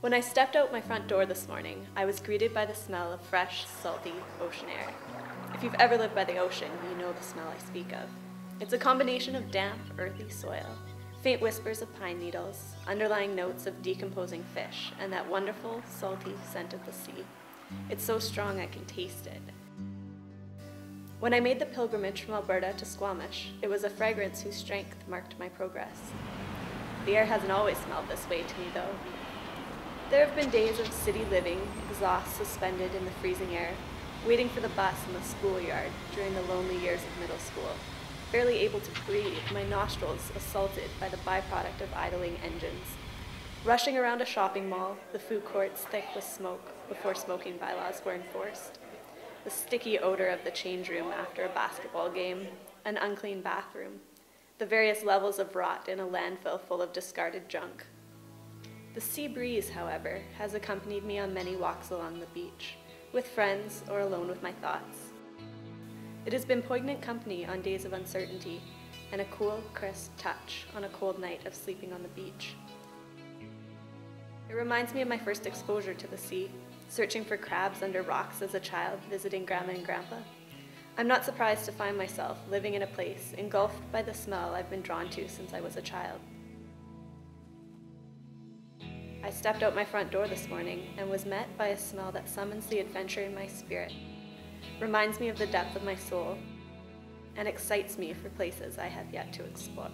When I stepped out my front door this morning, I was greeted by the smell of fresh, salty ocean air. If you've ever lived by the ocean, you know the smell I speak of. It's a combination of damp, earthy soil, faint whispers of pine needles, underlying notes of decomposing fish, and that wonderful, salty scent of the sea. It's so strong I can taste it. When I made the pilgrimage from Alberta to Squamish, it was a fragrance whose strength marked my progress. The air hasn't always smelled this way to me, though. There have been days of city living, exhaust suspended in the freezing air, waiting for the bus in the schoolyard during the lonely years of middle school, barely able to breathe, my nostrils assaulted by the byproduct of idling engines. Rushing around a shopping mall, the food courts thick with smoke before smoking bylaws were enforced. The sticky odor of the change room after a basketball game, an unclean bathroom, the various levels of rot in a landfill full of discarded junk. The sea breeze, however, has accompanied me on many walks along the beach, with friends or alone with my thoughts. It has been poignant company on days of uncertainty, and a cool, crisp touch on a cold night of sleeping on the beach. It reminds me of my first exposure to the sea, searching for crabs under rocks as a child visiting Grandma and Grandpa. I'm not surprised to find myself living in a place engulfed by the smell I've been drawn to since I was a child. I stepped out my front door this morning and was met by a smell that summons the adventure in my spirit, reminds me of the depth of my soul, and excites me for places I have yet to explore.